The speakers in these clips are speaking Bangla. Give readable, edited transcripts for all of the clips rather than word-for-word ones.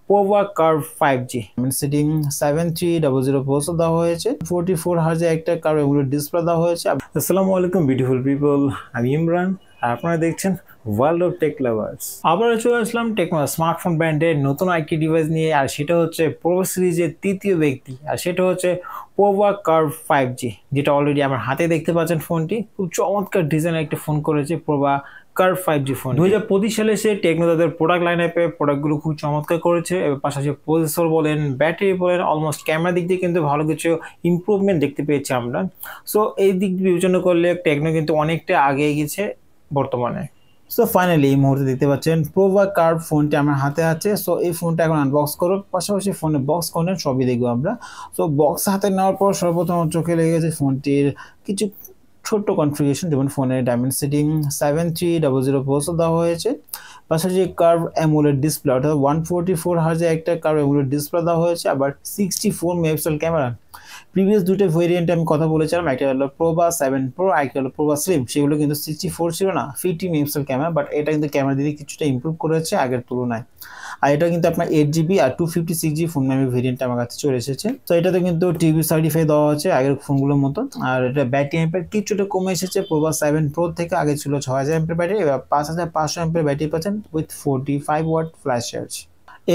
Pova curve 5G setting 7300 processor দেওয়া হয়েছে, 44 হার্জের একটা কার্ভ এমোলেড ডিসপ্লে দেওয়া হয়েছে। আসসালামু আলাইকুম বিউটিফুল পিপল, আমি ইমরান আর আপনারা দেখছেন ওয়ার্ল্ড অফ টেক লাভার্স। আবার চলে আসলাম টেকনো স্মার্টফোন ব্র্যান্ডের নতুন আইটি ডিভাইস নিয়ে, আর সেটা হচ্ছে প্রো সিরিজের তৃতীয় ব্যক্তি, আর সেটা হচ্ছে পোভা কার্ভ 5G, যেটা অলরেডি আমার হাতে দেখতে পাচ্ছেন। ফোনটি খুব চমৎকার ডিজাইনের একটা ফোন করেছে পোভা কার্ভ 5G ফোন। 2025 সালে সে টেকনো তাদের প্রোডাক্ট লাইন আপে প্রোডাক্টগুলো খুব চমৎকার করেছে, এবং পাশাপাশি প্রসেসর বলেন, ব্যাটারি বলেন, অলমোস্ট ক্যামেরা দিক দিয়ে কিন্তু ভালো কিছু ইমপ্রুভমেন্ট দেখতে পেয়েছি আমরা। সো এই দিক বিবেচনা করলে টেকনো কিন্তু অনেকটা আগে গেছে বর্তমানে। সো ফাইনালি এই মুহূর্তে দেখতে পাচ্ছেন পোভা কার্ভ ফোনটি আমার হাতে আছে। সো এই ফোনটা এখন আনবক্স করব, পাশাপাশি ফোনে বক্স কন্টেন্ট সবই দেখবো আমরা। সো বক্স হাতে নেওয়ার পর সর্বপ্রথম চোখে লেগেছে ফোনটির কিছু ছোট্ট কনফিগারেশন, যেমন ফোনের ডায়মন্ড সেটিং 7300 প্রসেসর দেওয়া হয়েছে, পাশাপাশি কার্ভ অ্যামোলেড ডিসপ্লে অর্থাৎ 144 হার্জের একটা কার্ভ অ্যামোলেড ডিসপ্লে দেওয়া হয়েছে, আবার 64 মেগাপিক্সেল ক্যামেরা। প্রিভিয়াস দুটো ভেরিয়েন্টে আমি কথা বলেছিলাম, একটা হলো প্রোভা 7 প্রো, একটা হলো প্রোভা স্লিম। সেগুলো কিন্তু 64 ছিল না, 50 মেগাপিক্সেল ক্যামেরা, বাট এটা কিন্তু ক্যামেরা দিকে কিছুটা ইমপ্রুভ করেছে আগের তুলনায়। আর এটা কিন্তু আপনার 8GB আর 256GB ফোন নামে ভেরিয়েন্ট আমার কাছে চলে এসেছে। তো এটাতে কিন্তু টিভি সার্টিফাই দেওয়া হচ্ছে আগের ফোনগুলোর মতো। আর এটা ব্যাটারি এম্পের কিছুটা কমে এসেছে প্রোভা 7 প্রো থেকে। আগে ছিল 6000 এম্পের ব্যাটারি, এবার 5500 এম্পের ব্যাটারি পাচ্ছেন উইথ 45 ওয়াট ফ্ল্যাশ চার্জ।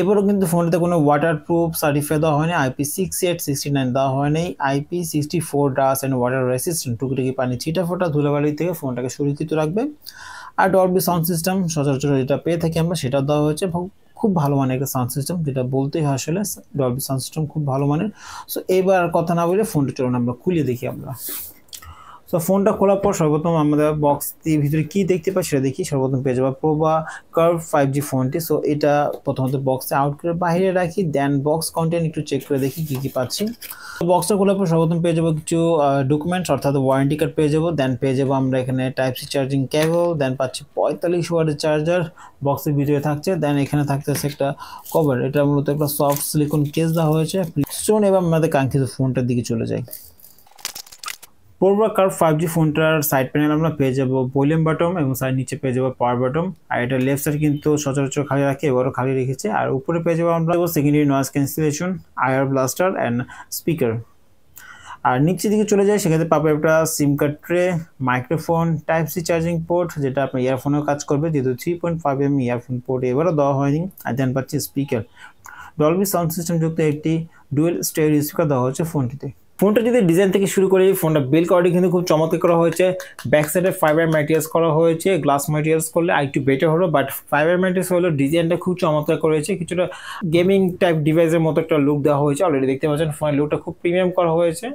এবারও কিন্তু ফোনটাতে কোনো ওয়াটার প্রুফ সার্টিফাই দেওয়া হয়নি, IP6869 দেওয়া হয়নি, IP64 dust and water resistant, টুকিটাকি পানি ছিটা ফোটা ধুলাবালি থেকে ফোনটাকে সুরক্ষিত রাখবে। আর ডলবি সাউন্ড সিস্টেম সচরাচর যেটা পেয়ে থাকি আমরা সেটা দেওয়া হয়েছে, খুব ভালো মানের একটা সাউন্ড সিস্টেম, যেটা বলতেই হয় আসলে ডলবি সাউন্ড সিস্টেম খুব ভালো মানের। সো এবার কথা না বলে ফোনটা চলুন আমরা খুলে দেখি আমরা। সো ফোনটা খোলার পর সর্বপ্রথম আমাদের বক্সটির ভিতরে কি দেখতে পাই সেটা দেখি। সর্বপ্রথম পেয়ে যাবো পোভা কার্ভ 5G ফোনটি। সো এটা প্রথমত বক্সে আউট করে বাইরে রাখি, দেন বক্স কন্টেন্ট একটু চেক করে দেখি কি কি পাচ্ছি। বক্সটা খোলার পর সর্বপ্রথম পেয়ে যাবো কিছু ডকুমেন্টস, অর্থাৎ ওয়ারেন্টি কার্ড পেয়ে যাবো। দেন পেয়ে যাবো আমরা এখানে টাইপ সি চার্জিং কেবল, দেন পাচ্ছি 45 ওয়াটের চার্জার বক্সের ভিতরে থাকছে। দেন এখানে থাকতেছে একটা কভার, এটা মূলত একটা সফট সিলিকন কেস দেওয়া হয়েছে। চলুন এবার আমাদের কাঙ্ক্ষিত ফোনটার দিকে চলে যাই। পোভা কার্ভ 5G ফোনটার সাইড প্যানেল আমরা পেয়ে যাবো ভলিউম বাটন, এবং সাইড নিচে পেয়ে যাবো পাওয়ার বাটন। আর এটা লেফট সাইড কিন্তু সচরাচর খালি রাখে, এবারও খালি রেখেছে। আর উপরে পেয়ে যাবো আমরা secondary noise cancellation, ear blaster and speaker. আর নিচের দিকে চলে যায়, সেখানে পাবো একটা SIM card tray, microphone, type C charging port, যেটা আপনার ইয়ারফোনেও কাজ করবে, যেহেতু 3.5mm ইয়ারফোন পোর্ট এবারও দেওয়া হয়নি। আর দেন পাচ্ছি স্পিকার, ডলবি সাউন্ড সিস্টেম যুক্ত একটি ডুয়েল স্টেরিও স্পিকার দেওয়া হচ্ছে ফোনটিতে। ফোনটা যদি ডিজাইন থেকে শুরু করি, ফোনটা বিল্ড কোয়ালিটি কিন্তু খুব চমৎকার করা হয়েছে। ব্যাক সাইডে ফাইবার ম্যাটেরিয়ালস করা হয়েছে, গ্লাস ম্যাটেরিয়ালস করলে আরেকটু বেটার হলো, বাট ফাইবার ম্যাটেরিয়ালস হলো ডিজাইনটা খুব চমৎকার করেছে। কিছুটা গেমিং টাইপ ডিভাইসের মতো একটা লুক দেওয়া হয়েছে, অলরেডি দেখতে পাচ্ছেন ফোনের লুকটা খুব প্রিমিয়াম করা হয়েছে।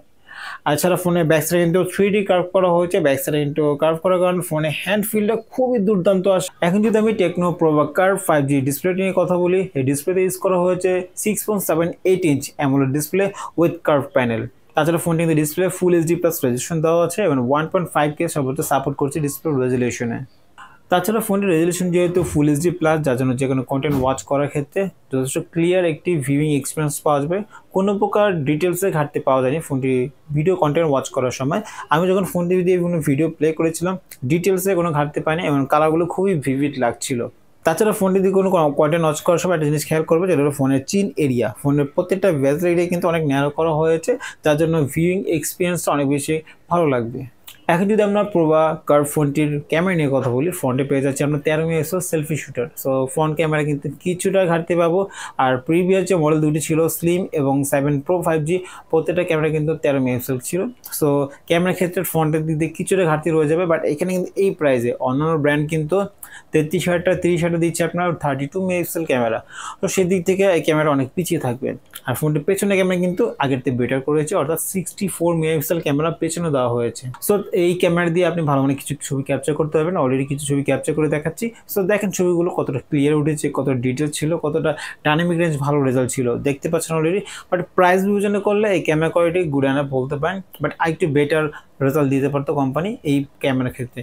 এছাড়া ফোনের ব্যাক সাইডে কিন্তু 3D কার্ভ করা হয়েছে, ব্যাক সাইডে কিন্তু কার্ভ করার কারণে ফোনে হ্যান্ড ফিলটা খুবই দুর্দান্ত আসে। এখন যদি আমি techno Pova curve 5G display নিয়ে কথা বলি, এই ডিসপ্লেতে ইউজ করা হয়েছে 6.78 inch AMOLED display with curve panel. তাছাড়া ফোনটি কিন্তু ডিসপ্লে ফুল HD+ রেজলিউশন দেওয়া আছে, এবং 1.5K সর্বোচ্চ সাপোর্ট করছে ডিসপ্লে রেজলিউশনে। তাছাড়া ফোনটির রেজলিউশন যেহেতু ফুল HD+, যার জন্য যে কোনো কন্টেন্ট ওয়াচ করার ক্ষেত্রে যথেষ্ট ক্লিয়ার একটি ভিউইং এক্সপিরিয়েন্স পাওয়া যাবে। কোনো প্রকার ডিটেলসে ঘাটতি পাওয়া যায়নি ফোনটি ভিডিও কন্টেন্ট ওয়াচ করার সময়। আমি যখন ফোনটি দিয়ে কোনো ভিডিও প্লে করেছিলাম, ডিটেলসে কোনো ঘাটতি পাইনি, এবং কালারগুলো খুবই ভিভিড লাগছিল। তাছাড়া ফোনটি দিয়ে কোনো কন্টেন্ট ওয়াচ করার সময় একটা জিনিস খেয়াল করবে, যেটা হলো ফোনের চিন এরিয়া। ফোনের প্রত্যেকটা বেজেল এরিয়া কিন্তু অনেক ন্যারো করা হয়েছে, যার জন্য ভিউইং এক্সপিরিয়েন্সটা অনেক বেশি ভালো লাগবে। এখন যদি আমরা পোভা কার্ভ ফোনটির ক্যামেরা নিয়ে কথা বলি, ফ্রন্টে পেয়ে যাচ্ছে আমরা 13 megapixel selfie shooter. So front camera কিন্তু কিছুটা ঘাটতি পাবো। আর প্রিভিয়াস যে মডেল দুটি ছিল স্লিম এবং 7 প্রো 5G, প্রত্যেকটা ক্যামেরা কিন্তু 13 মেগাপিক্সেল ছিল। সো ক্যামেরার ক্ষেত্রে ফ্রন্টের দিক দিয়ে কিছুটা ঘাটতি রয়ে যাবে, বাট এখানে কিন্তু এই প্রাইসে অন্যান্য ব্র্যান্ড কিন্তু 33,000 দিচ্ছে আপনার 32 মেগাপিক্সেল ক্যামেরা। তো সেদিক থেকে এই ক্যামেরা অনেক পিছিয়ে থাকবে। আর ফোনটির পেছনে ক্যামেরা কিন্তু আগের থেকে বেটার করেছে, অর্থাৎ 64 মেগাপিক্সেল ক্যামেরা পেছনে দেওয়া হয়েছে। সো এই ক্যামেরা দিয়ে আপনি ভালো মানে কিছু ছবি ক্যাপচার করতে পারবেন। অলরেডি কিছু ছবি ক্যাপচার করে দেখাচ্ছি। সো দেখেন ছবিগুলো কতটা ক্লিয়ার উঠেছে, কত ডিটেল ছিল, কতটা ডাইনামিক রেঞ্জ ভালো রেজাল্ট ছিল দেখতে পাচ্ছেন অলরেডি। বাট প্রাইস বিবেচনা করলে এই ক্যামেরা কোয়ালিটি গুড এনাফ বলতে পারেন, বাট আরেকটু বেটার রেজাল্ট দিতে পারতো কোম্পানি এই ক্যামেরার ক্ষেত্রে।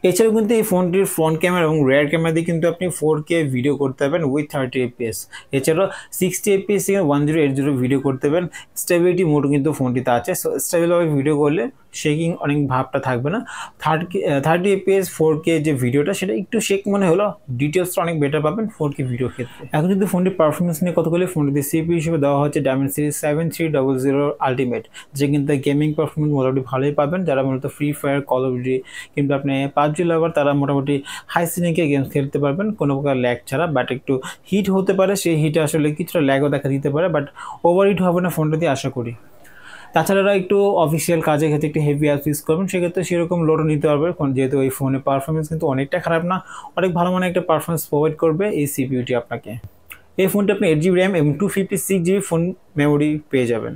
এছাড়াও কিন্তু এই ফোনটির ফ্রন্ট ক্যামেরা এবং রেয়ার ক্যামেরা দিয়ে কিন্তু আপনি 4K ভিডিও করতে পারবেন উইথ 30 fps। এছাড়াও 60 fps থেকে 1080 ভিডিও করতে পারবেন। স্টেবিলিটি মোডও কিন্তু ফোনটিতে আছে, সো স্টেবলভাবে ভিডিও করলে শেকিং অনেক ভাবটা থাকবে না। 30 fps 4K যে ভিডিওটা সেটা একটু শেক মনে হলো, ডিটেলসটা অনেক বেটার পাবেন 4K ভিডিওর ক্ষেত্রে। এখন যদি ফোনটির পারফরমেন্স নিয়ে কথা বলি, ফোনটিতে CPU হিসেবে দেওয়া হচ্ছে Dimensity 7300 আলটিমেট, যে কিন্তু গেমিং পারফরমেন্স মোটামুটি ভালোই পাবেন। যারা মূলত free fire, call of duty কিন্তু আপনি PUBG লাভার, তারা মোটামুটি হাই সিনিকে গেম খেলতে পারবেন কোনো প্রকার ল্যাগ ছাড়া। বাট একটু হিট হতে পারে, সেই হিটে আসলে কিছুটা ল্যাগও দেখা দিতে পারে, বাট ওভার হিট হবে না ফোনটা দিয়ে আশা করি। তাছাড়া একটু অফিসিয়াল কাজের ক্ষেত্রে একটু হেভি অ্যাপ ইউজ করবেন, সেক্ষেত্রে সেরকম লোডও নিতে পারবে, যেহেতু এই ফোনের পারফরমেন্স কিন্তু অনেকটা খারাপ না, অনেক ভালো মানের একটা পারফরমেন্স প্রোভাইড করবে এই সিপিইউটি আপনাকে। এই ফোনটি আপনি 8GB র্যাম এবং 256GB ফোন মেমোরি পেয়ে যাবেন।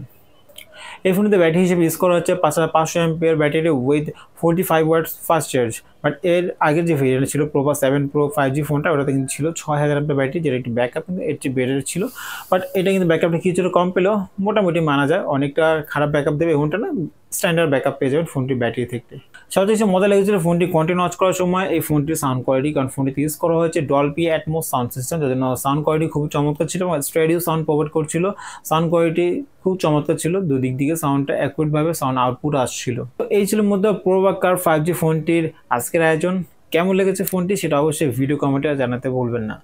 এই ফোনটিতে ব্যাটারি হিসেবে ইউজ করা হচ্ছে 500 mAh battery with 45 watts fast charge. But এর আগের যে ভেরিয়েন্ট ছিল Pro 7 Pro 5G ফোনটা, ওটাতে কিন্তু ছিল 6000 mAh ব্যাটারি, যেটা একটি ব্যাকআপ কিন্তু এর চেয়ে বেটার ছিল। বাট এটা কিন্তু ব্যাকআপটা কিছুটা কম পেলেও মোটামুটি মানা যায়, অনেকটা খারাপ ব্যাকআপ দেবে এমনটা না, স্ট্যান্ডার্ড ব্যাকআপ পেয়ে যাবেন ফোনটির ব্যাটারি থেকে। সবচেয়ে মজা লেগেছিল ফোনটি কন্টিনিউ ওয়াচ করার সময় এই ফোনটির সাউন্ড কোয়ালিটি, কারণ ফোনটিতে ইউজ করা হয়েছে ডলবি অ্যাটমস সাউন্ড সিস্টেম, যার জন্য সাউন্ড কোয়ালিটি খুব চমৎকার ছিল এবং স্টেডিও সাউন্ড প্রোভাইড করছিল। সাউন্ড কোয়ালিটি খুব চমৎকার ছিল, দুদিক দিকে সাউন্ডটা অ্যাকুরেটভাবে সাউন্ড আউটপুট আসছিল। তো এই ছিল মধ্যে প্রোভাকার 5G ফোনটির আজকের আয়োজন। কেমন লেগেছে ফোনটি সেটা অবশ্যই ভিডিও কমেন্টে জানাতে ভুলবেন না।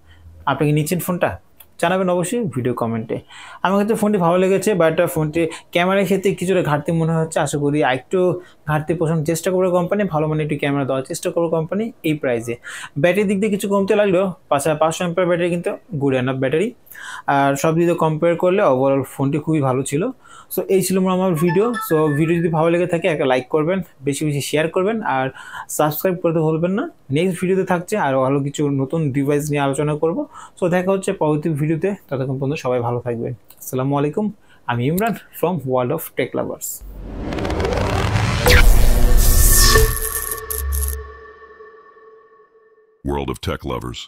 আপনি কি নিচ্ছেন ফোনটা? জানাবেন অবশ্যই ভিডিও কমেন্টে। আমার কাছে ফোনটি ভালো লেগেছে, বাট ফোনটি ক্যামেরার ক্ষেত্রে কিছুটা ঘাটতি মনে হচ্ছে। আশা করি একটু ঘাটতি পোষণ চেষ্টা করবে কোম্পানি, ভালো মানে একটু ক্যামেরা দেওয়ার চেষ্টা করবে কোম্পানি এই প্রাইসে। ব্যাটারির দিক দিয়ে কিছু কমতে লাগলেও 500 mAh ব্যাটারি কিন্তু গুড এনাফ ব্যাটারি, আর সব দিকে কম্পেয়ার করলে ওভারঅল ফোনটি খুবই ভালো ছিল। সো এই ছিল আমার ভিডিও। সো ভিডিও যদি ভালো লেগে থাকে একটা লাইক করবেন, বেশি বেশি শেয়ার করবেন, আর সাবস্ক্রাইব করতে ভুলবেন না। নেক্সট ভিডিওতে থাকছে আরও ভালো কিছু নতুন ডিভাইস নিয়ে আলোচনা করব। সো দেখা হচ্ছে পরবর্তী ভিডিওতে, ততক্ষণ পর্যন্ত সবাই ভালো থাকবেন। আসসালামু আলাইকুম, আমি Imran from World of Tech Lovers. World of Tech Lovers.